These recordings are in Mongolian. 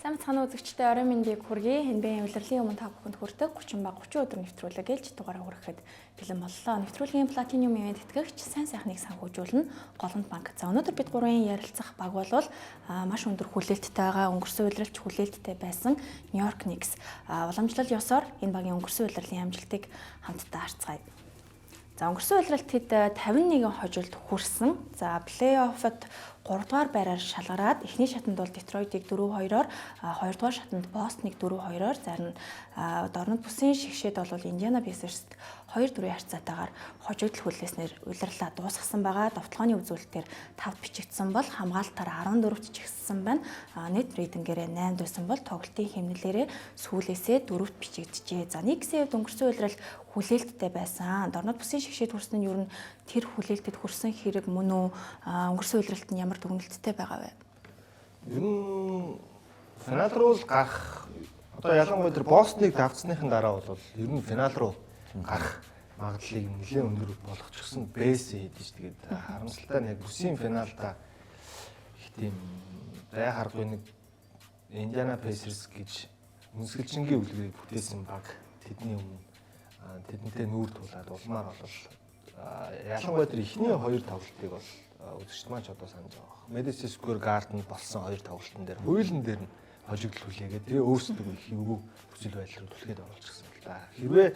Сайн бацхан үзэгчдээ орой мэндийг хүргэе. NBA улирлын өмнө та бүхэнд хүрдэг 30 ба 30 өдөр нэвтрүүлэг ээлж дугаараа хүрэхэд бэлэн боллоо. Нэвтрүүлгийн платинум ивент тэтгэгч сайн сайхныг санхүүжүүлнэ. Голомт банк. За өнөөдөр бид гурван ярилцах баг болвол маш өндөр хүлээлттэй байгаа өнгөрсөн улирлч хүлээлттэй байсан Нью-Йорк Никс. Уламжлал ёсоор энэ багийн өнгөрсөн улирлын амжилтыг хамтдаа харцгаая. За өнгөрсөн улиралд тэд 51 хожуулд хүрсэн. За плей-оффод 3 дугаар байраар шалгараад эхний шатанд бол Детройтыг 4-2-оор, 2 дугаар шатанд Бостоныг 4-2-оор зарна. Дорнод бүсийн шигшээд бол Индиана Пейсерст 2-4 харьцаатаагаар хожигдол хүлээснээр улирлаа дуусгасан байгаа. Довтлооны үзүүлэлтээр 5-д бичигдсэн бол хамгаалтаар 14-т чигссэн байна. Net рейтингээрээ 8 байсан бол тоглолтын хэмнэлээрээ сүүлээсээ 4-т бичигджээ. За Никсийн хувьд өнгөрсөн улирал хүлээлттэй байсан. Дорнод бүсийн шигшээд хүрсэн нь юу н тэр хүлээлтэд хүрсэн хэрэг мөн үү? Өнгөрсөн улиралд нь ямар дүгнэлттэй байгаа вэ? Ер нь финал руу гарах одоо ялангуяа тэр Бостоныг давцсныхын дараа бол ер нь финал руу гарах магадлалыг нэлээд өндөр болгочихсон бэс хийдэж тэгээд харамсалтай нь яг бүсийн финалда их тийм бай харахгүй нэг Индиана Пейсерс гэж үнсгэлжингийн үлгэрийг бүтээсэн баг тэдний өмнө тэдэнтэй нүүр тулаад улмаар болол ялангуяа тэр ихний хоёр тоглолтыг бол үзэгчд маань ч одоо санаж байгаа. Madison Square Garden болсон хоёр тоглолтын дээр хуулийн дээр нь хожигдол хүлээгээд тэгээ өөрсдөө их эвгүй хүчил байдлаар түлхээд оруулчихсан л да. Хэрвээ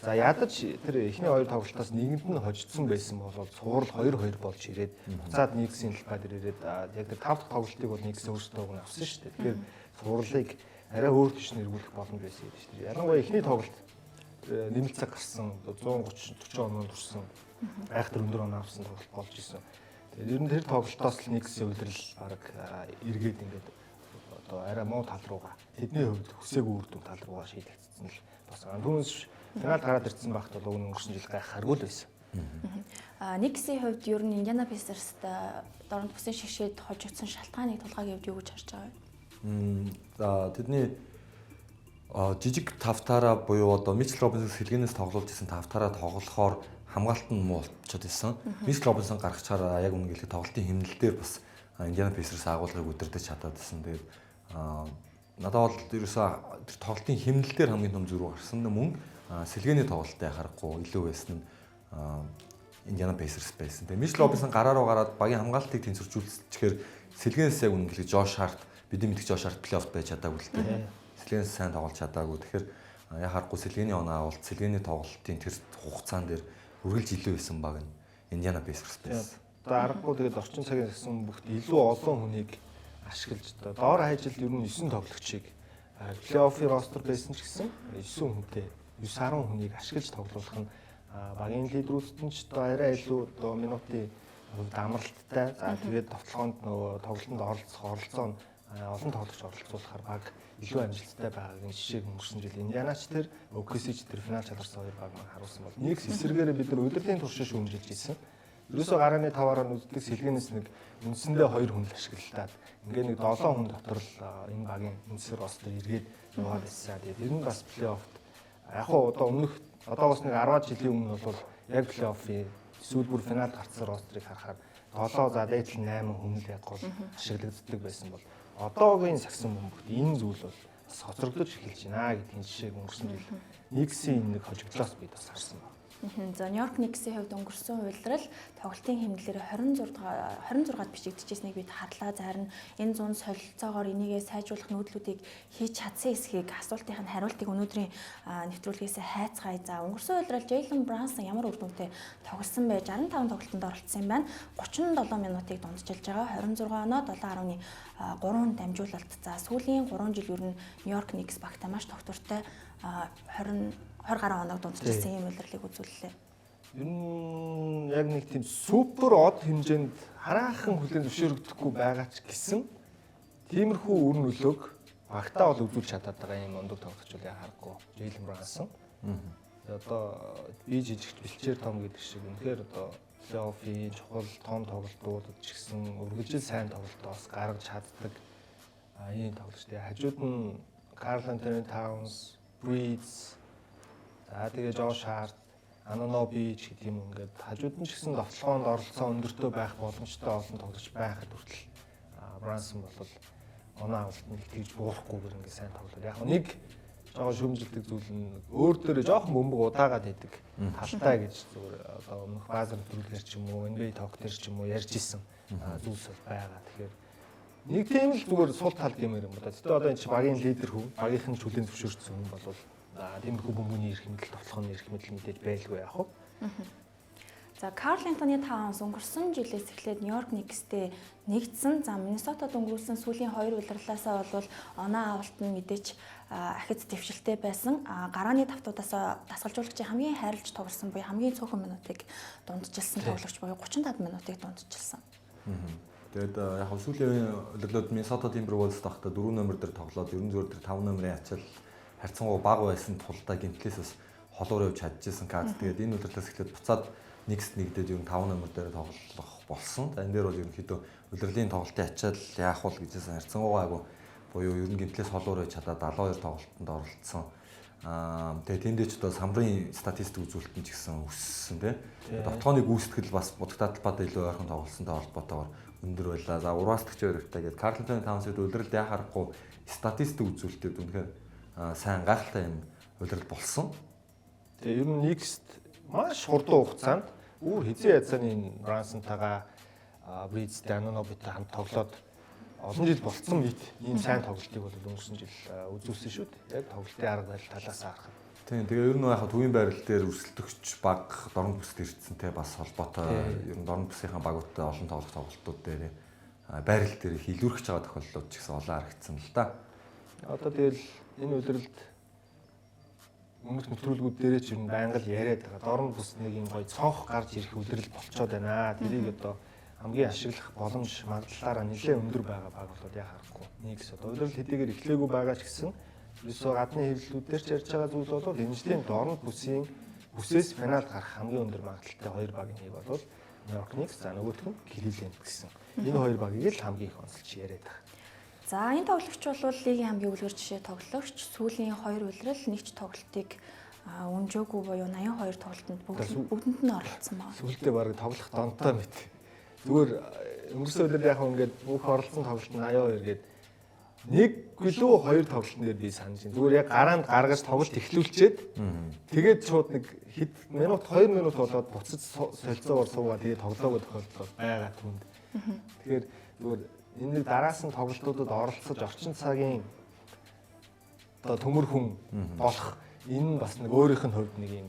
за ядаж тэр ихний хоёр тоглолтоос нэгэнд нь хожигдсон байсан бол цуврал 2-2 болж ирээд буцаад Никсийн талбай дээр ирээд яг тэр 5 дахь тоглолтыг бол Никс өөрсдөө гэн авсан шүү дээ. Тэгэхээр цувралыг арай өөр тийш нэргүүлэх боломж байсан гэдэг шүү дээ. Ялангуяа ихний тоглолт нэмэлт цаг гарсан 130-40 оноо турсан айхтар өндөр оноо авсан тоглолт болж исэн. Тэгээд ер нь тэр тоглолтоос л Никсийн улирал баг эргээд ингээд одоо арай муу тал руугаа тэдний хувьд хүсээгүй үр дүн тал руугаа шийдэгдсэн л болсон. Түүнээс финал гараад ирсэн багт бол өнгөрсөн жил гайхааргүй л байсан. Никсийн хувьд ер нь Индиана Пейсерст дорнод бүсийн шигшээд хожигдсон шалтгааныг тулгаагийн хувьд юу гэж харж байгаа вэ? За тэдний жижиг тавтаараа буюу одоо Мичел Робинсон сэлгэнээс тоглуулж исэн тавтаараа тоглохоор хамгаалалт нь муу болчиход исэн. Мичел Робинсон гаргачаар яг үнэ гэлээ тоглолтын хэмнэлээр бас Индиана Пейсерс агуулгыг удирдах чадаад исэн. Тэгээд надад бол ерөөсөө тэр тоглолтын хэмнэлээр хамгийн том зүрх гарсан мөн сэлгээний тоглолтыг харахгүй илүү байсан нь Индиана Пейсерс байсан. Тэгээд Мичел Робинсон гараараа гараад багийн хамгаалтыг тэнцвэржүүлчихээр сэлгэнээс яг үнэ гэлээ Жош Харт бидний мэдих Жош Харт плей-офф байж чадаагүй л дээ. Сэлгэнээс сайн тоглож чадаагүй. Тэгэхээр яа харахгүй сэлгээний оноо авалт сэлгээний тоглолтын тэр хугацаан дээр үргэлж илүү байсан баг нь Индиана Пейсерс байсан. Одоо аргагүй тэгээд орчин цагийн гэсэн бүгд илүү олон хүнийг ашиглаж доор хажил ер нь 9 тоглогчийг плей-оффын ростер байсан ч гэсэн 9 хүнтэй 9-10 хүнийг ашиглаж тоглуулах нь багийн лидерүүд нь ч одоо арай илүү одоо минутын хувьд амралттай. За тэгээд товтлогоонд нөгөө тоглолтод оролцоо нь олон тоглогч оролцуулахаар баг илүү амжилттай байгаагийн жишээг өнгөрсөн жил Индианач тэр OKC-ч тэр финал шалгарсан хоёр баг маань харуулсан бол Никс эсэргээрээ бид нар удирдлагын туршид шүүмжилж ирсэн. Ерөөсөө гарааны таваараа нүддэг сэлгэнээс нэг үндсэндээ 2 хүн л ашиглалтаад ингээ нэг 7 хүн дотор л энэ багийн үндсээр ростер эргээд яваад байсан. Тэгээд ер нь бас плей-оффт яг хуу одоо өмнөх одоо бас нэг 10 жилийн өмнө бол яг плей-оффын сүүл бүр финалд гарсан ростерыг харахаар 7 за дээдл 8 хүн л яг гол ашиглагддаг байсан бол одоогийн сагсан бөмбөгт энэ зүйл бол бас хоцрогдож эхэлж байна гэдгийн жишээг өнгөрсөн жил Никсийн нэг хожигдлоос бид бас харсан байна. За Нью-Йорк Никсийн хувьд өнгөрсөн улирал тоглолтын хэмнэлээр 26-д бичигдчихсэнийг бид харлаа. Зарим энэ зүүн солилцоогоор энийгээ сайжруулах нүүдлүүдийг хийж чадсан эсхийг асуултын хариултыг өнөөдрийн нэвтрүүлгээс хайцгаая. За өнгөрсөн улирал Jalen Brunson ямар үр дүнтэй тоглосон бэ? 65 тоглолтод оролцсон юм байна. 37 минутыг дундчилж байгаа. 26 оноо 7.3 дамжуулалт. За сүүлийн 3 жил ер нь Нью-Йорк Никс багтаа маш тогтвортой 20 гаруй оног дундчилсан юм улирлыг үзүүллээ. Ер нь яг нэг тийм супер од хэмжээнд хараахан хүлээн зөвшөөрөгдөхгүй байгаа ч гэсэн тиймэрхүү үр нөлөөг багтаа бол үзүүлж чадаад байгаа юм ондог тоглогч үл харахгүй Jalen Brunson. Одоо би жижигч бэлчээр том гэдэг шиг үнэхээр одоо плей-оффын чухал том тоглолтуудад ч гэсэн үргэлжил сайн тоглолтоос гаргаж чаддаг ийм тоглогчтой. Хажууд нь Karl Anthony Towns, Breeze за тэгээ Josh Hart, Anunoby ч гэдэг юм ингээд хажууд нь ч гэсэн довтлоонд оролцоо өндөртөө байх боломжтой олон тоглож байхад хүртэл Brunson бол оноо авалтанд тэгж буурахгүйгээр ингээд сайн тоглоод. Яг нэг жоохон шөмжилдэг зүйл нь өөр дээрээ жоохон бөмбөг удаагаад идэг талтай гэж зүгээр одоо өмнөх баазар төрүүлгээр ч юм уу NBA talk дээр ч юм уу ярьж исэн зүйлс байгаа. Тэгэхээр нэг тийм л зүгээр сул тал гэмээр юм да. Тэгтээ одоо энэ чи багийн лидер хүн, багийнх нь хүлээн зөвшөөрсөн хүн бол тиймэрхүү бөмбөгийн эрх мэдэл, тоглохын эрх мэдэл мэдээж байлгүй яах вэ? За Карл Антоны 5 онс өнгөрсөн жилээс эхлээд Нью-Йорк Никстэй нэгдсэн. За Миннесотад өнгөрүүлсэн сүүлийн 2 удирлалаасаа бол оноо авалт нь мэдээж ахиц дэвшилтэй байсан. Гарааны давтуудаас дасгалжуулагчийн хамгийн хайрлаж тоглосон буюу хамгийн цөөхөн минутыг дунджилсан тоглогч буюу 35 минутыг дунджилсан. Тэгээд яг сүүлийн удирлууд Миннесота Timberwolves тахта 4 номер дээр тоглоод ерөн зөвөр дээр 5 номерын ачаал харьцангуй бага байсан тулдаа гимтлээс бас холоор явж чадчихсан кад. Тэгээд энэ удирлаас эхлээд буцаад нэгс нэгдээд ер нь 5 номер дээр тоглох болсон. За энэ дээр бол ерөнхийдөө удирдлагын тоглолтын ачаал яах вэ гэжсэн харьцангуйгаа айгу буюу ер нь гимтлээс холоор байж чадаад 72 тоглолтод оролцсон. Тэгээ тэндээ ч одоо самрын статистик үзүүлэлтэн ч гэсэн өссөн тийм. Довтооны гүйцэтгэл бас будагтаа талбайд илүү ойрхон тоглолцсонтой холбоотойгоор өндөр байлаа. За урваасдагч өрөвтэй гээд Карл Антони Таунсэд удирдал яхахгүй статистик үзүүлэлтэд үнэхээр сайн гайхалтай юм удирдал болсон. Тэгээ ер нь Никст маш хурдан хугацаанд өөр хизээ язаны Брансонтайгаа Бридстэй Анонобитай хамт тоглоод олон жил болцсон мэт ийм сайн тоглолтыг бол өнгөрсөн жил үзүүлсэн шүү дээ. Яг тоглолтын арга барил талаас харахад. Тийм. Тэгээ ер нь яг төвийн байрал дээр өрсөлдөгч баг дорн бүсд ирцэнтэй бас холбоотой ер нь дорн бүсийнхаа багуудтай олон тоглолтууд дээр байрал дээр хилүүрхэж байгаа тохиолдлууд ч гэсэн олон харагдсан л да. Одоо тэгэл энэ удирдалд өмнөх нэвтрүүлгүүд дээрээ ч ер нь байнга л яриад байгаа. Дорн бүс нэг юм гоё цонх гарч ирэх удирдал болцоод байна. Тэрийг одоо хамгийн ашиглах боломж магадлалаараа нэлээд өндөр байгаа баг болоод яа харахгүй. Нэгс одоо удирдал хэдийгээр эхлээгүй байгаа ч гэсэн ерөөсөө гадны хэвлэлүүдээр ч ярьж байгаа зүйл бол дэмжлэгийн дорн бүсийн бүсээс финалд гарах хамгийн өндөр магадлалтай хоёр багийн нэг бол Нью-Йорк Никс, за нөгөөх нь Кливленд гэсэн. Энэ хоёр багийг л хамгийн их онцолж яриад байгаа. За энэ тоглогч бол лигийн хамгийн үлгэр жишээ тоглогч. Сүүлийн 2 улирал нэг ч тоглолтыг өнжөөгүй буюу 82 тоглолтод бүгдэнд нь оролцсон байна. Сүүлдээ баг тоглох донтой мэт. Зүгээр өнгөрсөн өдөр яг ингээд бүх оролцсон тоглолт нь 82 гээд нэг гэлөө 2 тоглолтын дээр би санаж байна. Зүгээр яг гараанд гаргаж тоглолт эхлүүлчихэд тэгээд шууд нэг хэд минут 2 минут болоод буцаж солилцоогоор суугаад тэгээд тоглоогоо тохиолдол байгаа түнд. Тэгэхээр зүгээр энэ нэг дараас нь тоглолтуудад оролцож орчин цагийн одоо төмөр хүн болох энэ бас нэг өөрийнх нь хувьд нэг юм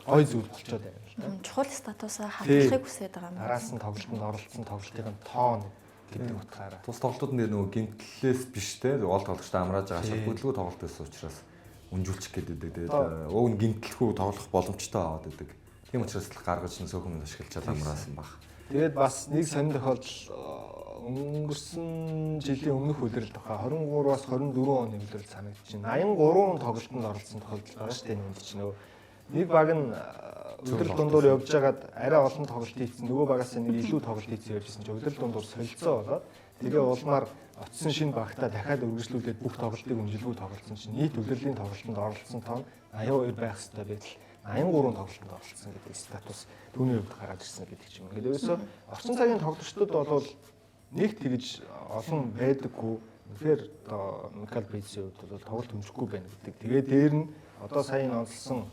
гой зүйл болчиход байна л да. Чухал статусаа хадгалахыг хүсэж байгаа юм. Дараас нь тоглолтод оролцсон тоглолтын тоон гэдэг утгаараа. Тус тоглолтууд нь нөгөө гимтлээс биш те гол тоглогчтой амрааж байгаа шал хөдөлгөөн тоглолт байсан учраас үнжүүлчих гээд байдаг. Тэгээд уг нь гимтлэхүү тоглох боломжтой аваад байдаг. Тийм учраас л гаргаж нь сөөхөн ашиглаж амраасан баг. Тэгээд бас нэг сонир тохиолдол өнгөрсөн жилийн өмнөх удирдал тохио 23-аас 24 оны удирдал санагдаж байна. 83 тоглолтод оролцсон тохиолдол байгаа шүү дээ энэ чинь нөгөө нэг баг нь удирдал дундуур явж байгаад арай олон тоглолт хийсэн нөгөө багаас нэг илүү тоглолт хийсэн явжсэн чинь удирдал дундуур солилцоо болоод тэгээ улмаар очсон шинэ багтаа дахиад үргэлжлүүлээд бүх тоглолтыг үнжилгүй тоглолцсон чинь нийт удирдлын тоглолтод оролцсон тоон 82 байх ёстой байтал 83 тоглолтод оролцсон гэдэг статус түүний хувьд гараад ирсэн гэдэг юм. Ингээд ерөөсөө орчин цагийн тоглогчдод бол нэг тэгж олон байдаггүй. Тэгэхээр одоо Микал Бридсийн хувьд бол тоглолт өнжихгүй байна гэдэг. Тэгээд дээр нь одоо сая онцлсон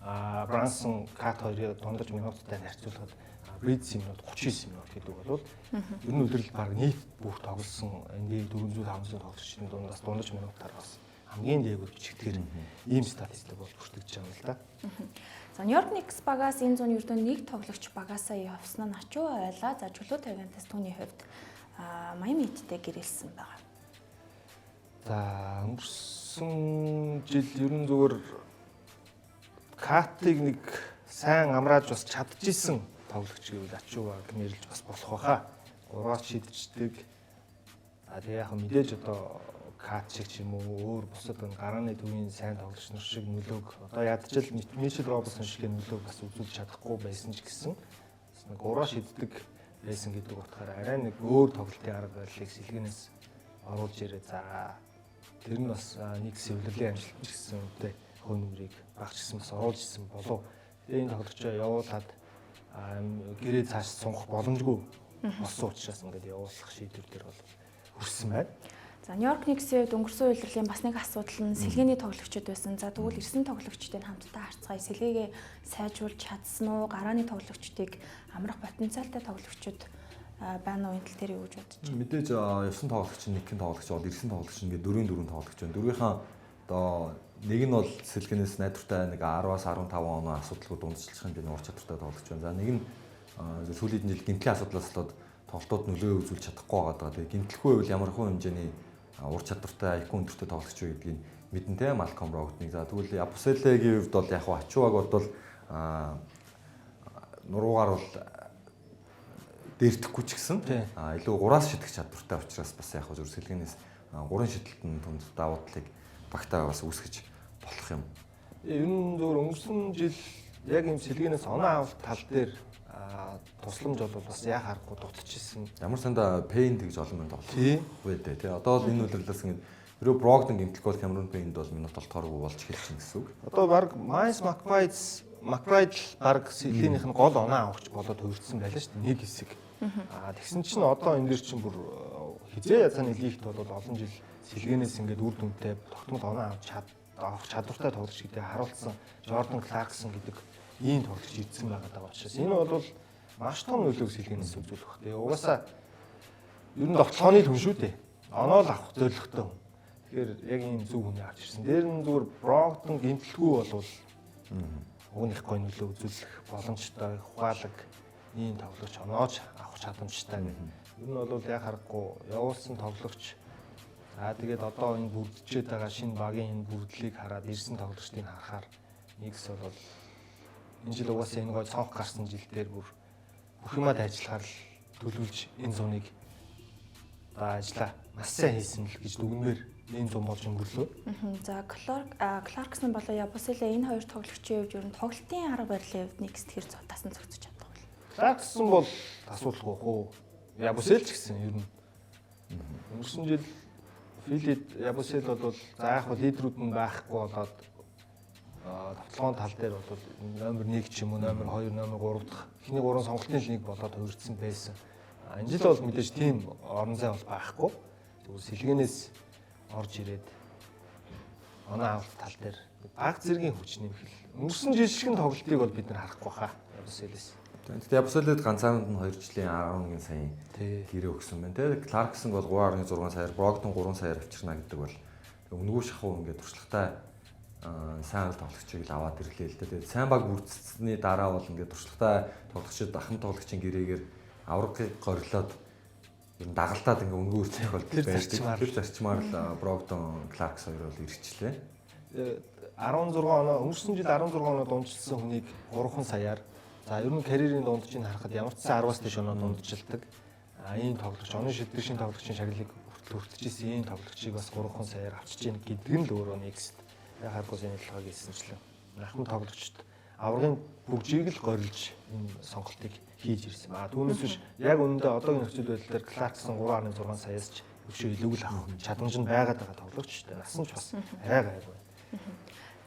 Брансон Кат хоёрыг дундаж минуттай харьцуулахад Бридсийн минут 39 минут гэдэг бол ер нь өдрөл баг нийт бүх тоглосон NBA 400-500 тоглогчдын дундаас дундаж минутаар бас хамгийн дээгүүр бичигдгээр ийм статистик бол бүртгэж байгаа юм л да. За Нью-Йорк Никс багаас энэ зүүн ердөө нэг тоглогч багаасаа явсан нь ачуу байлаа. За чөлөө тавиантаас түүний хувьд Майами Хиттэй гэрэлсэн байгаа. За өнгөрсөн жил ер нь зүгээр Катыг нэг сайн амрааж бас чадчихсан тоглогч гэвэл ачуу баг нэрлж бас болох байхаа. 3-аас шидчихдэг. А тэгээ яг мэдээж одоо Кат шиг ч юм уу өөр бусад гарааны төвийн сайн тоглогч нар шиг нөлөөг одоо ядчил Мичел Робинсон шиг нөлөөг бас үзүүлж чадахгүй байсан ч гэсэн нэг 3-аас шиддэг байсан гэдэг утгаараа арай нэг өөр тоглолтын арга барилыг сэлгэнээс оруулж ирээ. За тэр нь бас нэг сэвлэлийн амжилт ч гэсэн үүтэй хөө нүрийг багч гэсэн бас оруулж ирсэн болов. Тэгээ энэ тоглогчоо явуулаад гэрээ цааш сунгах боломжгүй болсон учраас ингээд явуулах шийдвэр төр бол хүрсэн байна. За Нью-Йорк Никсийн хувьд өнгөрсөн үйлрлийн бас нэг асуудал нь сэлгээний тоглогчид байсан. За тэгвэл ирсэн тоглогчдын хамтдаа харьцгаая сэлгээгээ сайжруулж чадсан уу? Гарааны тоглогчдыг амрах потенциалтай тоглогчид байна уу? Энэ тал дээр юу гэж бодож байна? Мэдээж 9 тоглогч нэгэн тоглогч бол ирсэн тоглогч ингээд 4 тоглогч байна. Дөрвийнхаа одоо нэг нь бол сэлгэнээс найдвартай нэг 10-аас 15 оноо асуудалгүй дундчилчих юм ур чадвартай тоглогч байна. За нэг нь сүүлийн жил гэмтлийн асуудлаас болоод тоглолтууд нөлөө үзүүлж чадахгүй байгаа. Тэгээ гэмтлэхгүй байвал ямар хүн хэмжээний ур чадвартай IQ өндөртэй тоглогч вэ гэдгийг мэдэн тэ Малком Брогдныг. За тэгвэл Япуселегийн хувьд бол яг Ачуаг бодвол нуруугаар бол дээрдэхгүй ч гэсэн илүү 3-аас шидэх чадвартай учраас бас яг зөв сэлгэнээс 3 шидэлтэн түнд давуу талыг багтаа бас үүсгэж болох юм. Ер нь зөвхөн өнгөрсөн жил яг юм сэлгэнээс оноо авалт тал дээр тусламж бол бас яа харахгүй дутчихсан. Ямар санда Пейн тэгж олон минут тоглох вэ тий. Одоо бол энэ үйлрэлээс ингэ ерөө Брогдон гэмтэлгүй бол Камерун Пейнд бол минут толтооргүй болж эхэлсэн гэсэн үг. Одоо баг Майс Макбрайд баг сэлгэнийх нь гол оноо авахч болоод хөвөрдсөн байлаа шүү дээ. Нэг хэсэг. Тэгсэн чинь одоо энэ дэр чинь бүр хизээ язааны лигт бол олон жил сэлгэнээс ингээд үр дүнтэй тогтмол оноо авах чадвартай тоглогч гэдэг харуулсан Жордан Кларксон гэдэг ийм тоглогч ирсэн байгаа учраас энэ бол маш том нөлөөг сэлгэнээс үзүүлэх бах. Тэгээ угаасаа ер нь довтлооны хүн шүү дээ. Оноо л авах зорилготой. Тэгэхээр яг ийм зөв хүний авч ирсэн. Дээр нь зүгээр Брогдон гэмтэлгүй болвол өгнөх гой нөлөө үзүүлэх боломжтой ухаалаг ийм тоглогч онооч авах чадамжтай гэх. Ер нь бол яг харахгүй явуулсан тоглогч тэгээд одоо энэ бүрдчихэд байгаа шинэ багийн энэ бүрдлийг хараад ирсэн тоглогчдыг харахаар нэгс бол энэ жил угаасаа энэ гой цонх гарсан жил дээр бүр бүх юмад ажиллахаар төлөвлөж энэ зуныг ажиллаа маш сайн хийсэн л гэж дүгнээр энэ зам болж өнгөрлөө. За Кларксон болоо Япуселе энэ хоёр тоглогчийн хувьд ер нь тоглолтын арга барилын хувьд нэгс тэр цутаасан зохицож чаддаг бол. Кларксон бол асуудалгүй хөө. Япусел ч гэсэн ер нь өнгөрсөн жил Филид Япусел бол за яг хөө лидерүүд нь байхгүй болоод тоглоом тал дээр бол номер 1 ч юм уу номер 2 номер 3 дахь эхний 3 сонголтын нэг болоод хувирдсан байсан. Энэ жил бол мэдээж тийм орон зай бол байхгүй. Тэгвэл сэлгэнээс орж ирээд оноо авалт тал дээр баг зэргийн хүч нэмэх. Өнгөрсөн жил шиг тоглолтыг бол бид нар харахгүй хаа. Япуселээс. Тэгээд Япуселед ганцаард нь 2 жилийн 11 сая гэрээ өгсөн байна. Тэгээд Кларксон бол 3.6 саяар, Брогдон 3 саяар авчирна гэдэг бол өнгөө шахуу ингээд туршлагатай сайн тоглогчийг л аваад ирлээ л дээ. Тэгээд сайн баг бүрдсэний дараа бол ингээд туршлагатай тоглогчид ахын тоглогчийн гэрээгээр аврагыг гориглоод ер нь дагалдаад ингээд өнгөө үрцэх бол байдаг. Тэр зарчмаар л Брогдон, Кларкс хоёр бол ирчихлээ. 16 оноо өнгөрсөн жил 16 оноо дундчилсан хүнийг 3 саяар. За ер нь карьерийн дундчийг харахад ямар ч 10-аас дээш оноо дундчилдаг. Ийм тоглогч, оны шилдэгшийн тоглогчийн шагналыг хүртэж ийм тоглогчийг бас 3 саяар авчиж ийн гэдэг нь л өөрөө нэгс. Яг харахгүй сайн ялгааг хийсэнчлээ. Ахын тоглогчд аврагын бүгжийг л горилж энэ сонголтыг хийж ирсэн. Түүнээс биш яг үүндээ одоогийн нөхцөл байдлаар Кларксон 3.6 саяас ч өшөө илүү л авах чадамж нь байгаад байгаа тоглогч шүү дээ. Насан ч бас арай гайгүй.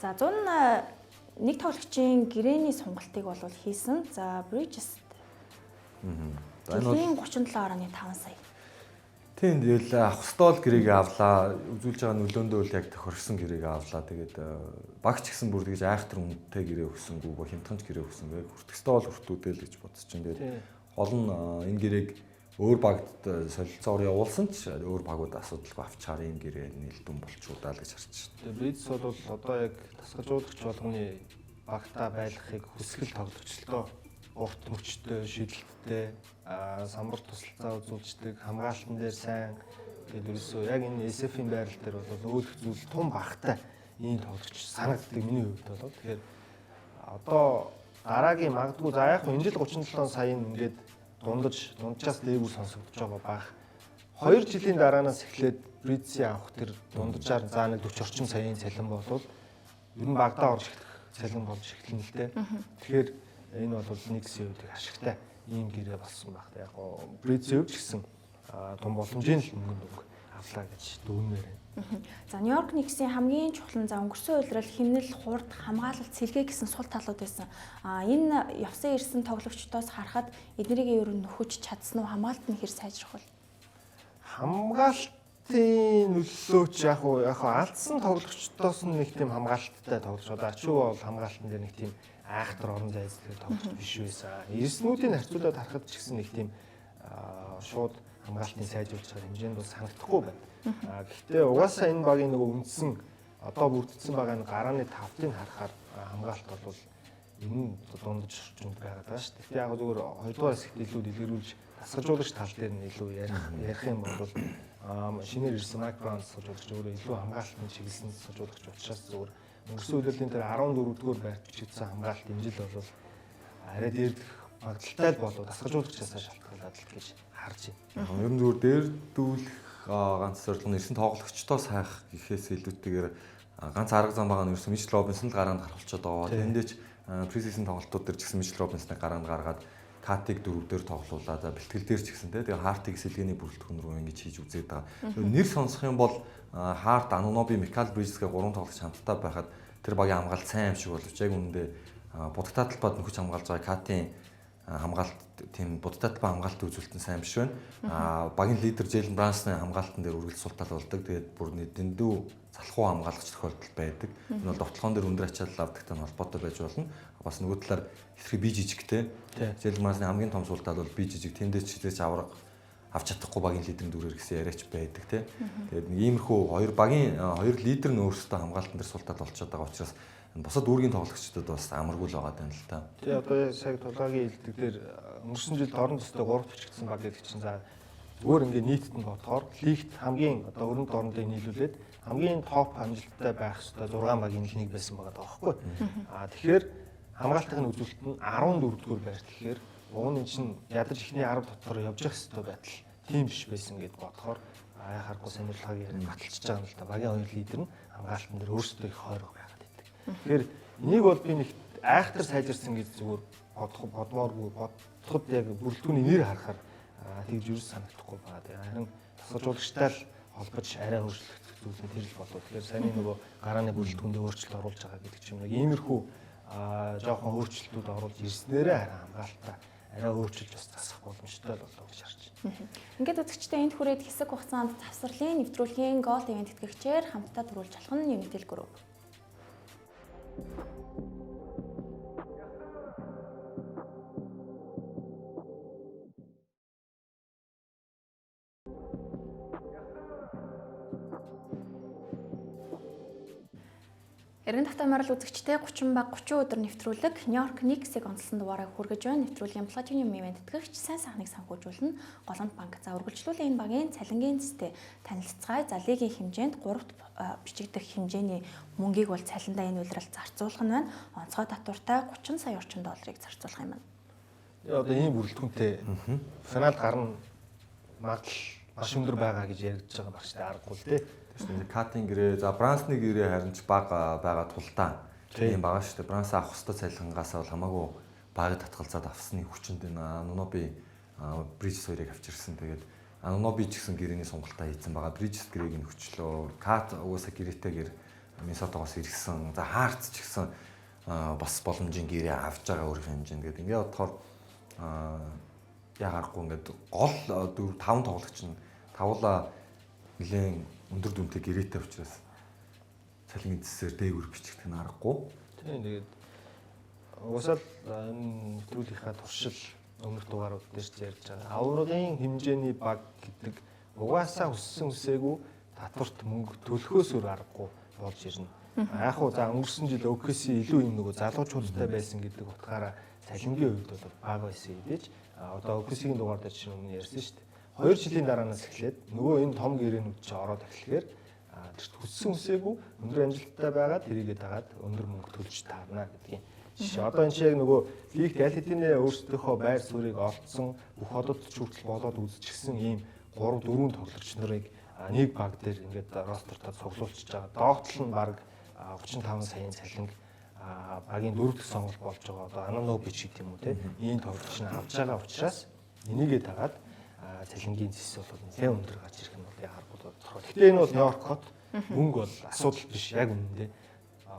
За 101 тоглогчийн гэрээний сонголтыг бол хийсэн. За Bridges. Жилийн 37.5 сая. Тийм тэгэл авах стол гэрээг авлаа. Үзүүлж байгаа нөлөөндөө л яг тохирсон гэрээг авлаа. Тэгээд багч гэсэн бүр тэгж айхтар үнэтэй гэрээ өгсөнгүү, хямдханч гэрээ өгсөнгөө хүртэх стол хүртүүдэл гэж бодсон. Тэгээд гол нь энэ гэрээг өөр багт солилцоор явуулсан ч өөр багууд асуудалгүй авчаар ийм гэрээ нэлдэн болчуудаа л гэж харж байна. Тэгээд Bridges бол одоо яг тасгалжуулагч болгоны багтаа байлгахыг хүсгэл тоглогч л доо. Урт мөчтэй, шидэлттэй, самбар тусалцаа үзүүлждэг, хамгаалтан дээр сайн тэгээд ерөөсөө яг энэ SF-ийн байрал дээр бол өөлөх зүйл тун багтай ийм тоглогч санагддаг миний хувьд болоо. Тэгэхээр одоо дараагийн магадгүй за яг энэ жил 37 саяын ингээд дунджаас дээгүүр сонсогдож байгаа баг. 2 жилийн дараанаас эхлээд Bridges-ийн авах тэр дунджаар заа нэг 40 орчим саяын цалин болвол ер нь багтаа орж эхлэх цалин болж эхэлнэ л дээ. Тэгэхээр энэ бол нэгсийн үед ашигтай ийм гэрээ болсон баг. Яг гоо Bridges ч гэсэн том боломжийн л мөнгө авлаа гэж дүгнээр байна. За Нью-Йорк Никсийн хамгийн чухал нь за өнгөрсөн үйлрэл хэмнэл, хурд, хамгаалалт, сэлгээ гэсэн сул талууд байсан. Энэ явсан ирсэн тоглогчдоос харахад эднэрийг ер нь нөхөж чадсан уу, хамгаалалт нь хэр сайжрах вэ? Хамгаалалт хамгаалтын нөлөөч яг алдсан тоглогчдоос нь нэг тийм хамгаалттай тоглож одоо ачуу бол хамгаалтан дээр нэг тийм айхтар орон зайцлага тоглож биш байсан. Эрснүүдийн харьцуулаад харахад ч гэсэн нэг тийм шууд хамгаалтын сайжруулж байгаа хэмжээнд бол санагдахгүй байна. Гэхдээ угаасаа энэ багийн нөгөө үндсэн одоо бүрдсэн байгаа нь гарааны 5-ыг харахаар хамгаалт бол энэ дундаж орчинд байгаа даа шүү. Гэхдээ яг зүгээр хоёрдугаар хэсэгт илүү дэлгэрүүлж дасгалжуулагч тал дээр нь илүү ярих юм бол шинээр ирсэн Майк Браун дасгалжуулагч өөрөө илүү хамгаалтын чиглэсэн дасгалжуулагч учраас зүгээр өнгөрсөн үеэрлийн тэр 14-р байрт бичигдсэн хамгаалт дэмжил бол арай дээрдэх магадaltaй л болов дасгалжуулагчаас шалтгаалаад л гэж харж байна. Ер нь зүгээр дээрдүүлэх ганц зорилго нь ирсэн тоглогчдоо сайх гэхээс илүүтэйгээр ганц арга зам байгаа нь ерөөсөн Мичел Робинсон л гараанд гаргалчаад байгаа. Тэндээч пресизон тоглолтууд дээр ч гэсэн Мичел Робинсоныг гараанд гаргаад Катиг дөрөвдөр тоглуулаад бэлтгэл дээр ч гэсэн тэгээ Хартиг сэлгээний бүрэлдэхүүн рүү ингэж хийж үзээд байгаа. Нэр сонсох юм бол Харт, Ануноби, Микал Бриджесгээ 3 тоглогч хамтдаа байхад тэр багийн хамгаалт сайн юм шиг боловч яг үүндээ будагтаа талбайд нөхөж хамгаалж байгаа Катийн хамгаалт тийм будагтаа талбай хамгаалтын үзүүлэлт нь сайн биш байна. Багийн лидер Джейлен Брансны хамгаалтан дээр үргэлж султал болдог. Тэгээд бүр дэндүү залхуу хамгаалагч тохиолдол байдаг. Энэ бол довтлогоон дээр өндөр ачаалал авдагтай холбоотой байж болно. Бас нөгөө талаар ихрий бие жижигтэй. Джейлен Брансны хамгийн том султал бол бие жижиг. Тэндээс ч хизээч авраг авч чадахгүй багийн лидерийн дүрээр гэсэн яриач байдаг тий. Тэгээд нэг иймэрхүү хоёр лидер нь өөрсдөө хамгаалтан дээр султал болчиход байгаа учраас бусад үүргийн тоглогчдод бас амаргүй л байгаа юм л та. Тий одоо сая тулгагийн илдэг дээр өнгөрсөн жилд орон төстэй 3 бичигдсэн баг гэдэг чинь за зүгээр ингээ нийтэд нь бодохоор лигт хамгийн одоо өрөнд орондыг нийлүүлээд хамгийн топ амжилттай байх ёстой 6 багийн нэг байсан байгаа даахгүй. Тэгэхээр хамгаалтын үзүүлэлт нь 14-р байрт гэхээр ууны чинь ядаж ихний 10 дотор явж явах ёстой байтал тийм биш байсан гэд бодохоор харахгүй сонирхолтой баталж байгаа юм л да. Багийн хоёр лидер нь хамгаалтан дээр өөрсдөө их хойрог байгаад байдаг. Тэгэхээр энийг бол би нэг айхтар сайжирсан гэж зүгээр бодмооргүй бодоход яг бүрэлдэхүүний нэр харахаар тэгж юу санагдахгүй байгаа. Тэгээ харин тасгалжуулагчтай л холбож арай өөрчлөгдөх зүйл нь тэр л болов. Тэгэхээр сайн нөгөө гарааны бүрэлдэхүүндээ өөрчлөлт оруулж байгаа гэдэг ч юм уу. Иймэрхүү жоохон өөрчлөлтүүд оруулж ирснээрээ харин хамгаалтаа арай өөрчилж бас засах боломжтой л болов гэж харж байна. Ингээд үзэгчдээ энд хүрээд хэсэг хугацаанд завсралын нэвтрүүлгийн гол ивент тэтгэгчээр хамтдаа төрүүлж болох нь Unitel Group. Эргэн тагтаа марл үзэгчтэй 30 баг 30 өдөр нэвтрүүлэг Нью-Йорк Никсийг онцлсон дугаараа хүргэж байна. Нэвтрүүлгийн Platinum ивент тэтгэгч сайн сайхныг санхүүжүүлнэ. Голланд банк за үргэлжлүүлэн энэ багийн цалингийн зэтэй танилцгаая. За лигийн хэмжээнд 3-т бичигдэх хэмжээний мөнгийг бол цалиндаа энэ үйлрэлд зарцуулах нь байна. Онцгой татвартай 30 сая орчим долларыг зарцуулах юм байна. Одоо ийм бүрэлдэхүүнтэй финалд гарна магадлал маш өндөр байгаа гэж яригдж байгаа багчтай аргагүй л дээ. Катин гэрээ за Брансны гэрээ харин ч бага байгаа тултаа тийм байгаа шүү дээ. Бранс авах хөстө цалингаасаа бол хамаагүй багыг татгалзаад авсны хүчинд энэ Ануноби Бриджес хоёрыг авчирсан. Тэгээд Ануноби ч гэсэн гэрээний сонголтоо хийсэн байгаа. Бриджес гэрээг нь хүчлөө. Кат угаасаа гэрээтэйгээр Миннесотагоос ирсэн. За Хартс ч гэсэн бас боломжийн гэрээ авч байгаа өөр хэмжээнд. Тэгээд ингээд бодохоор яагарахгүй ингээд гол 4 5 тоглогч нь тавуулаа нэлээд өндөр дүнтэй гэрээтэй учраас цалингийн зэсээр дээгүүр бичигдэх нь аргагүй. Тийм тэгээд уусаал энэ нэвтрүүлгийнхаа туршил өмнөх дугаарууд дээр ч ярьж байгаа. Аврагын хэмжээний баг гэдэг угаасаа өссөн үсээгүй татварт мөнгө төлөхөөс өөр аргагүй болж ирнэ. Яг уу за өнгөрсөн жил OKC илүү юм нөгөө залуучуудтай байсан гэдэг утгаараа цалингийн хувьд бол бага байсан хэдиж одоо OKC-ийн дугаар дээр чинь өмнө ярьсан шүү дээ. 2 жилийн дараанаас эхлээд нөгөө энэ том гэрээнүүд чи ороод эхлэхээр тэрт хүссэн үсээгүй өндөр амжилттай байгаа тэрийгээ дагаад өндөр мөнгө төлж таарна гэдгийг жишээ. Одоо энэ шиг нөгөө лигт аль хэдийнэ өөрсдийнхөө байр суурийг олцсон бүх хотод ч хүртэл болоод үзчихсэн ийм 3 4 тоглогч нарыг нэг баг дээр ингээд ростертаа цуглуулчихж байгаа. Доогтол нь баг 35 саяын цалинг багийн 4 дахь сонголт болж байгаа. Одоо Ануноби ч гэдэг юм уу те. Ийм тоглогч нь авч байгаа учраас энийгээ дагаад цалингийн зэс бол нэлээд өндөр гарч ирэх нь бол яарахгүй тодорхой. Гэхдээ энэ бол Нью-Йорк хот мөнгө бол асуудал биш яг үнэндээ.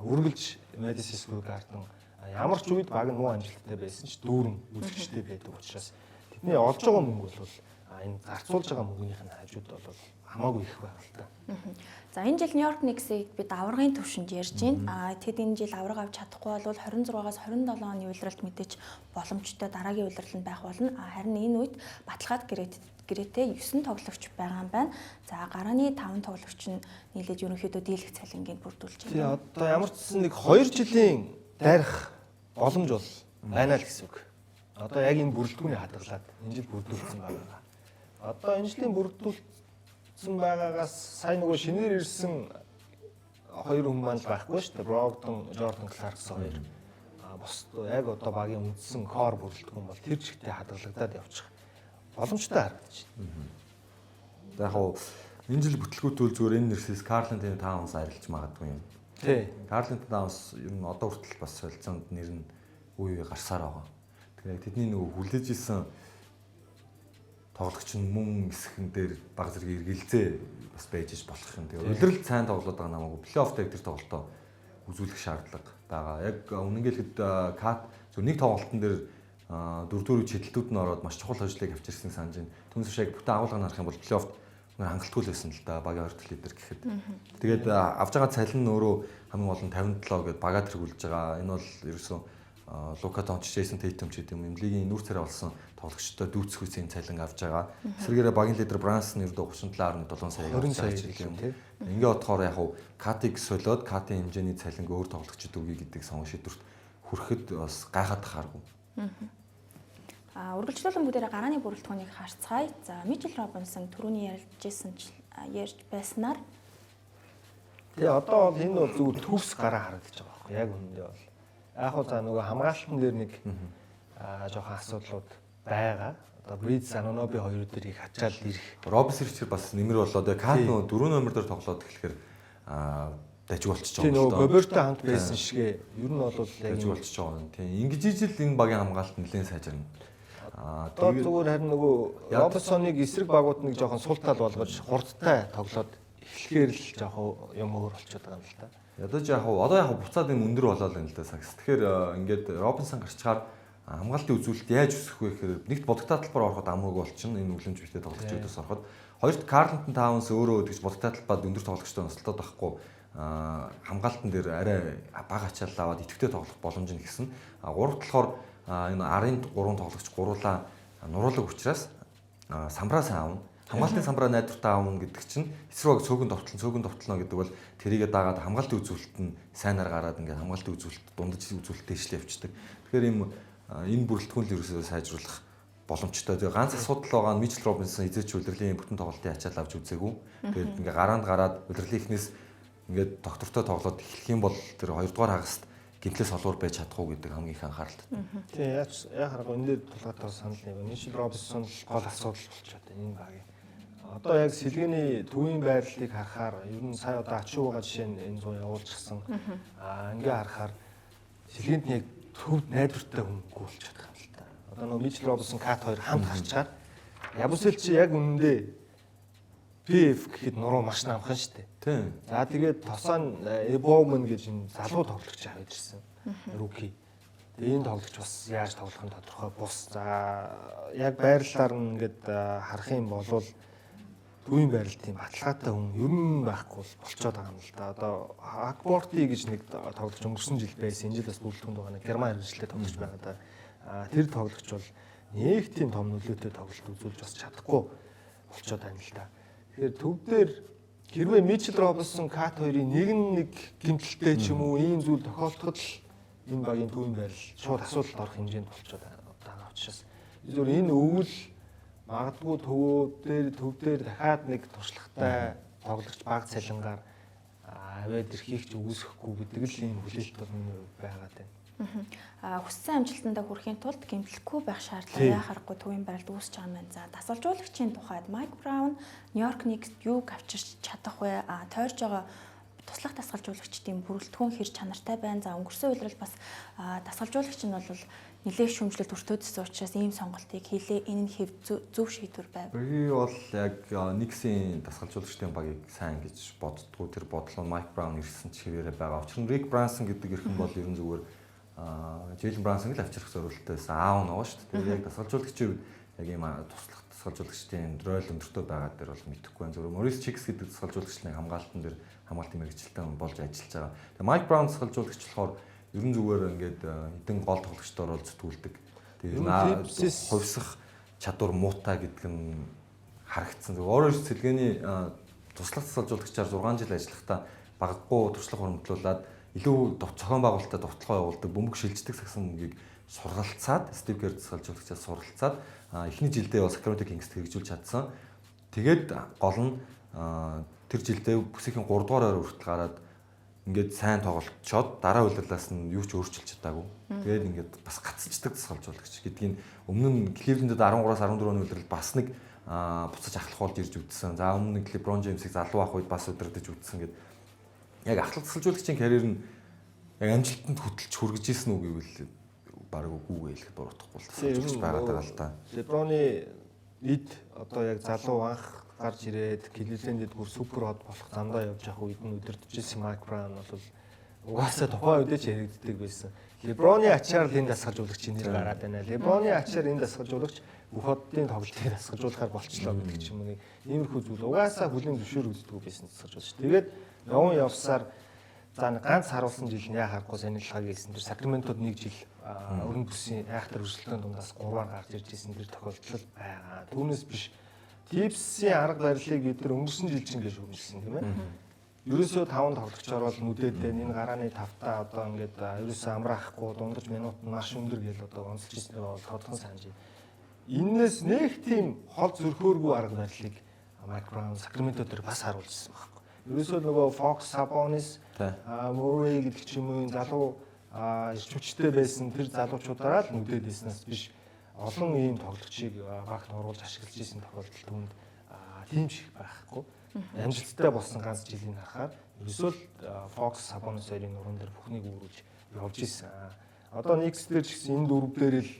Үргэлж Madison Square Garden ямар ч үед баг нь муу амжилттай байсан ч дүүрэн үзэгчтэй байдаг учраас тэдний олж байгаа мөнгө бол энэ зарцуулж байгаа мөнгөнийх нь хажууд бол хамаагүй их байна л та. За энэ жил Нью-Йорк Никсийг би даваргын төвшөнд ярьж байна. Тэгэд энэ жил авраг авч чадахгүй бол 26-аас 27 оны улиралд мэдээж боломжтой дараагийн улирал нь байх болно. Харин энэ үед баталгаад гэрээтэй 9 тоглогч байгаа юм байна. За гарааны 5 тоглогч нь нийлээд ерөнхийдөө дийлэх цалингийг бүрдүүлж Тий байна. одоо ямар ч гэсэн нэг 2 жилийн дайрах боломж бол байна л гэсэн үг. Одоо яг энэ бүрэлдэхүүний хадгалаад энэ жил бүрдүүлсэн байгаа. Одоо энэ жилийн бүрдүүлсэн байгаагаас сайн нөгөө шинээр ирсэн хоёр хүн маань л байхгүй шүү дээ. Брогдон, Jordan Clarkson хоёр. Бос яг одоо багийн үндсэн core бүрэлдэхүүн бол тэр чигтээ хадгалагдаад явчих боломжтой харагдаж байна. Яг хоо энэ жил бүтлгүүтүүл зүгээр энэ нэрсээс Carlton Towns арилж магадгүй юм. Тий. Carlton Towns ер нь одоо хүртэл бас солилцоонд нэр нь үе гарсаар байгаа. Тэгэхээр тэдний нөгөө хүлээж исэн тоглогч нь мөн эсхэн дээр баг зэрэг эргэлзээ бас байж болох юм. Тэгээ улиралд сайн тоглоод байгаа намаагүй плей-офф дээр тэр тоглолтоо үзүүлэх шаардлага байгаа. Яг үнэнгэлэхэд Кат зөв нэг тоглолтын дээр дөрөвдүгээр чидэлтүүд нь ороод маш чухал хожлыг авчирсан санаж байна. Түүнээс шиг бүтэн агуулгыг харах юм бол плей-оффт хангалтгүй л байсан л да багийн 20 лидер гэхэд. Тэгээд авж байгаа цалин нь өөрөө хамгийн олон 57 гэдээ багаа тэргүүлж байгаа. Энэ бол ерөөсөн Лука Дончич, Джейсон Тейтум ч гэдэг юм лигийн нүүр царай болсон тоглогчтой дүүцэх үеийн цалин авж байгаа. Эсвэргээрээ багийн лидер Брансон ердөө 37.7 сая авч байгаа юм тийм. Ингээ бодохоор яг хуу Катиг солиод Катын хэмжээний цалинг өөр тоглогчид өгье гэдэг сон шийдвэрт хүрэхэд бас гайхаад тахааргүй. Үргэлжлүүлэн бүгдээрээ гарааны бүрэлдэхүүнийг харцгаая. За Мичел Робинсон түрүүний ярьж байснаар Тэгээ одоо бол энэ бол зүгээр төвс гараа харагдаж байгаа байхгүй яг үнэндээ бол. Яг хоо за нөгөө хамгаалтан дээр нэг жоохон асуудлууд байгаа. Одоо Бриз Аноноби хоёр дээр их хачаал ирэх. Робинс ирчээр бас нэмэр болоод Кат нөгөө 4 номер дээр тоглоод тэгэхээр дажиг болчихж байгаа юм л доо. Роберто хамт байсан шигээ ер нь бол яг дажиг болчихж байгаа юм. Тийм. Ингэж ижил энэ багийн хамгаалалт нэлээд сайжирна. Одоо зүгээр харин нөгөө Робинсоныг эсрэг багууд нэг жоохон суултал болгож хурдтай тоглоод эхлэхээр л жоохон юм өөр болчиход байгаа юм л та. Ядаж яг одоо яг буцаад энэ өндөр болоо л юм л да сакс. Тэгэхээр ингээд Робинсон гарчгаар хамгаалтын үзүүлэлт яаж өсөх вэ гэхээр нэгт бодогтой талбар ороход амууг болчихно энэ үлэмж биштэй тоглогчдоос ороход. Хоёрт Carlton Towns өөрөө тэгж бодогтой талбад өндөр тоглогчтой носолтод байхгүй хамгаалтан дээр арай бага ачаалал аваад идэвхтэй тоглох боломж нь гэсэн. Гуравт болохоор энэ арын 3 тоглогч гуруулаа нуруулаг учраас самбраас аавна. Хамгаалтын самбараа найдвартай аавна гэдэг чинь эсрэг цөөхөн довтлно гэдэг бол тэрийгэ дагаад хамгаалтын үзүүлэлт нь сайнаар гараад ингээд хамгаалтын үзүүлэлт дундаж үзүүлэлт дэвшлээ явчихдаг. Тэгэхээр энэ бүрэлдэхүүн л ерөөсөө сайжруулах боломжтой. Тэгээ ганц асуудал байгаа нь Мичел Робинсон эзэж улирлын бүтэн тоглолтын ачаал авч үзээгүй. Тэгээд ингээд гараанд гараад улирлын эхнээс ингээд доктортой тоглоод эхлэх юм бол тэр 2 дугаар хагаст гимтлээс олуур байж чадахгүй гэдэг хамгийн их анхааралтай. Тийм яг харахгүй энэ дээр тулгаатай санал нэг Мичел Робинсон гол асуудал болчиход байна энэ багийн. Одоо яг сэлгээний төвийн байрлалыг харахаар ер нь сая одоо ачуу байгаа жишээ нь энэ зуу явуулчихсан. Ингээ харахаар сэлгээнд яг төв найдвартай хүнгүй болчиход байгаа юм л та. Одоо нөгөө Мичел Робинсон Кат хоёр хамт гарчаар Ябусэл чи яг үнэндээ PF гэхэд нуруу маш намхан шүү дээ. Тийм. За тэгээд Тосан Эбоуман гэж энэ залуу тоглогч аваад ирсэн. Руки. Тэгээ энэ тоглогч бас яаж тоглох нь тодорхой бус. За яг байрлалаар нь ингээд харах юм бол төвийн байрлалтын баталгаатай хүн ер нь байхгүй болчиход байгаа юм л да. Одоо Акборти гэж нэг тоглогч өнгөрсөн жил байсан. Энэ жил бас бүрэлдэхүүнд байгаа нэг герман хэрэгжлээ тоглогч байгаа да. Тэр тоглогч бол нэг тийм том нөлөөтэй тоглолт үзүүлж бас чадахгүй болчиход байна л да. Тэгэхээр төв дээр хэрвээ Мичел Робинсон Кат хоёрын нэг гэмтэлтэй ч юм уу ийм зүйл тохиолдоход л энэ багийн төвийн байрал шууд асуудалд орох хэмжээнд болчиход байгаа учраас зөвхөн энэ өвөл магадгүй төв дээр дахиад нэг туршлагатай тоглогч баг цалингаар аваад ирэхийг ч үүсэхгүй гэдэг л ийм хүлээлт бол байгаад байна. Хүссэн амжилтандаа хүрэхийн тулд гэмтлэхгүй байх шаардлага яхахгүй төвийн байралд үүсэж байгаа юм байна. За дасгалжуулагчийн тухайд Майк Браун Нью-Йорк Никс юу авчирч чадах вэ? Тойрж байгаа туслах дасгалжуулагчдын бүрэлдэхүүн хэр чанартай байна. За өнгөрсөн үеэрл бас дасгалжуулагч нь бол нэлээд шүүмжлэлт өртөөдсөн учраас ийм сонголтыг хийлээ. Энэ нь хэв зөв шийдвэр байв. Би бол яг Никсийн дасгалжуулагчдын багийг сайн гэж боддгоо тэр бодлоо Майк Браун ирсэн ч хэвээрээ байгаа. Учир нь Рик Брансон гэдэг ирхэн бол ерөн зүгээр Джейлен Брансон л авчрах зорилттой байсан. Аав нь байгаа шүү дээ. Яг дасгалжуулагчид яг ийм туслахт тасгалжуулагчдын роль өндөртэй байгаа дээр бол мэдэхгүй байна. Зөвхөн Морис Чикс гэдэг тасгалжуулагчны хамгаалтан дээр хамгаалтын мэргэжилтэн болж ажиллаж байгаа. Тэгээ Майк Браун тасгалжуулагч болохоор ерөн зүгээр ингээд хэдэн гол тоглогчдоор бол зүтгүүлдэг. Тэгээ хувьсах чадвар муутай гэдэг нь харагдсан. Өөрөөр хэлбэл цэлгээний туслах тасгалжуулагчаар 6 жил ажиллахдаа багадгүй туршлага хөрөмтлүүлээд илүү зохион байгуулалтад довтлогоо явуулдаг бөмбөг шилждэг сагсан мөнгийг сургалцаад Стив Кер тасгалжуулагчаас суралцаад эхний жилдээ бол Sacramento Kings хэрэгжүүлж чадсан. Тэгээд гол нь тэр жилдээ бүсийн 3 дугаар ойр хүртэл гараад ингээд сайн тоглолцоод дараа удирлаас нь юу ч өөрчилж чадаагүй. Тэгээд ингээд бас гацчихдаг тасгалжуулагч гэдгийг өмнө нь Cleveland-д 13-аас 14 оны удирдал бас нэг буцаж ахлах болж ирж үдсэн. За өмнө нь LeBron James-ийг залуу ах үед бас удирдах үдсэн гэдэг. Яг ахлах тасгалжуулагчийн карьер нь яг амжилтанд хөтлөж хүргэж ирсэн үг гэвэл бараг үгүйгээ хэлэхэд буруудахгүй тасгалжуулагч байгаа л да. LeBron-ы эд одоо яг залуу анх гарч ирээд Cleveland-д бүр супер хот болох замдаа явж явах үед нь удирдах байсан Майк Браун бол угаасаа тухайн үедээ ч яригддаг байсан. LeBron-ы ачаар л энэ дасгалжуулагчийн нэр гараад байна. LeBron-ы ачаар энэ дасгалжуулагч бүх хотын тоглолтыг дасгалжуулахаар болчихлоо гэдэг ч юм уу. Иймэрхүү зүйл угаасаа бүлийн зөвшөөр үздэг байсан дасгалжуулагч. Тэгээд явсаар за ганц харуулсан жил нь яхахгүй сонирхолтой гэсэн тэр Sacramento-д нэг жил өрн бүсийн айхтар өрсөлдөөнд дундаас 3-аар гарч ирж байсан тэр тохиолдол байгаа. Түүнээс биш Типсийн арга барилыг бид нар өнгөрсөн жил чинь гэж хөндлөсөн тийм ээ. Ерөөсөө 5 тоглогчоор бол нүдээдээ энэ гарааны тавтаа одоо ингээд ерөөсөө амраахгүй дундаж минут нь маш өндөр гэж одоо онцлж ирсэн бол тодхон санаж байна. Иннээс нэг тийм хол зөрхөөргүй арга барилыг Майк Браун Sacramento дээр бас харуулсан байхгүй. Ерөөсөө нөгөө Fox, Sabonis, Murray гэдэг ч юм уу залуу ирчүүчтэй байсан тэр залуучуудаараа л нүдээдээснээс биш олон ийм тоглогчийг багт оруулж ашиглаж ирсэн тохиолдол түүнд тийм шиг байхгүй. Амжилттай болсон ганц жилийн харахаар ерөөсөө Fox, Sabonis хоёрын нуруунд дээр бүхнийг үүрэж явж ирсэн. Одоо Knicks дээр ч гэсэн энэ дөрөв дээр л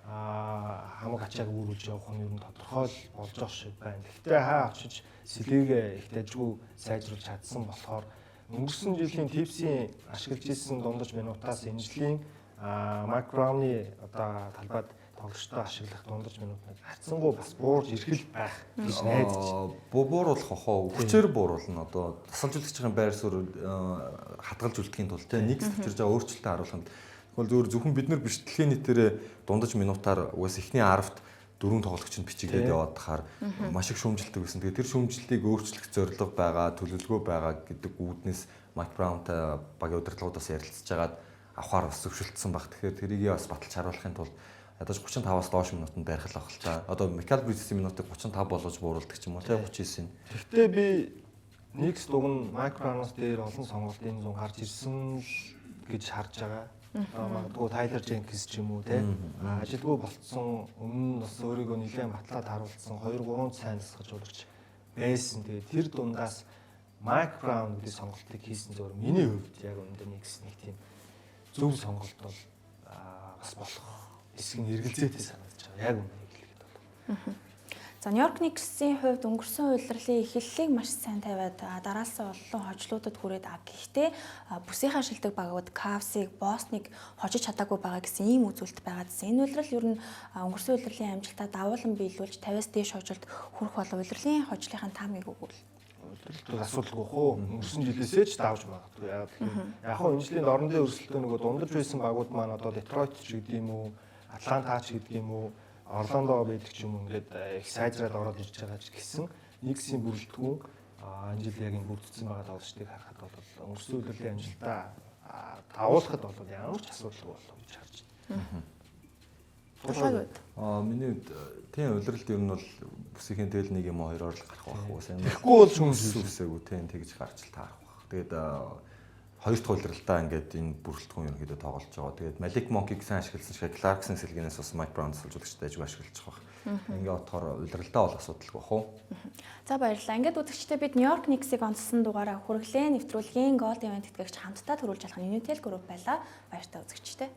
хамаг ачааг үүрүүлж явах нь ер нь тодорхой болж байгаа шиг байна. Гэхдээ хаа очиж сэлгээгээ их дажгүй сайжруулж чадсан болохоор өнгөрсөн жилийн Tipsийн ашиглаж ирсэн дундаж минутаас энэ жилийн Майк Брауны одоо талбайд тоглолттой ашиглах дундаж минутыг хацсангүй бас буурж ирэх л байх гэж найдаж. Бууруулах хоо хүчээр бууруулна одоо тасалжуулагчийн байр суурь хадгалж үлдэхийн тулд Knicks төвчөрж байгаа өөрчлөлтөд харуулханд тэгвэл зөвхөн бид нар биш дэлхийн нийтээрээ дундаж минутаар угаас эхний 10-т 4 тоглогчид бичиглээд яваад тахаар маш их шүүмжилдэг гэсэн. Тэгээ тэр шүүмжлэлийг өөрчлөх зорилго байгаа, төлөвлөгөө байгаа гэдэг үүднээс Майк Браунтай багийн удирдлагуудаас ярилцж байгаад авахар бас зөвшөлдсөн баг. Тэгэхээр тэрийг бас баталж харуулахын тулд ядаж 35-аас доош минутанд байрхал авах л та. Одоо Микал Бриджесийн минутыг 35 болгож бууруулдаг ч юм уу тийм 39-ийн. Гэхдээ би Knicks дугн Майк Браунаас дээр олон сонголтын зүүн гарч ирсэн гэж харж байгаа. Магадгүй Тайлер Дженкинс ч юм уу тийм ажилгүй болцсон өмнө нь бас өөрийгөө нэлээд батлаад харуулсан 2-3 сайн тасгалжуулагч байсан. Тэгээд тэр дундаас Майк Браун гэдэг сонголтыг хийсэн зөвөр миний хувьд яг өндөр Knicks нэг тийм зөв сонголт бол бас болох эсэг нь эргэлзээтэй санагдаж байгаа. Яг үнэ хэлэхэд бол. За Нью-Йорк Knicks-ийн хувьд өнгөрсөн удирлын эхлэлийг маш сайн тавиад дараалсан олон хожлуудад хүрээд гэхдээ бүсийнхаа шилдэг багууд Cavs-ыг, Boston-ыг хожиж чадаагүй байгаа гэсэн ийм үзүүлэлт байгаа гэсэн. Энэ удирал ер нь өнгөрсөн удирлын амжилтаа давуулан биелүүлж 50-аас дээш хожолд хүрэх болов удирлын хожлынхаа таамыг өгвөл. Удиралт асуудалгүй хөө өнгөрсөн жилээсээ ч давж магадгүй. Яг хөө энэ жилийн орон дэвийн өрсөлдөөн нөгөө дундаж байсан багууд маань одоо Detroit ч гэдэг юм уу, Atlanta ч гэдэг юм уу, Орландо байдаг ч юм уу ингээд их сайжраад ороод ирж байгаа ч гэсэн Knicks-ийн бүрэлдэхүүн энэ жил яг энэ бүрдсэн байгаа тоглолтыг харахад бол өнгөрсөн удирлын амжилтаа давуулахад бол ямар ч асуудалгүй болов гэж харж байна. Миний хувьд тийм удиралт ер нь бол бүсийн тэл нэг юм хоёроор л гарах байх уу сайн. Тэгэхгүй бол сүнсээгүй тийм тэгж гарч л таарах байх. Тэгээд хоёр дахь удиралтаа ингээд энэ бүрэлдэхүүн ерөнхийдөө тоглож байгаа. Тэгээд Malik Monk-ийг сайн ашигласан шиг Clarkson сэлгэнээс бас Mike Brown суулжуулагчтай ажиг ашиглаж байгаа. Ингээд бодохоор удиралтаа бол асуудалгүй бах уу. За баярлалаа. Ингээд үзэгчдээ бид Нью-Йорк Knicks-ийг онцлсон дугаараа хүргэлээ нэвтрүүлгийн Gold Event тэтгэгч хамтдаа төрүүлж алах Unitel Group байлаа. Баяртай үзэгчдээ.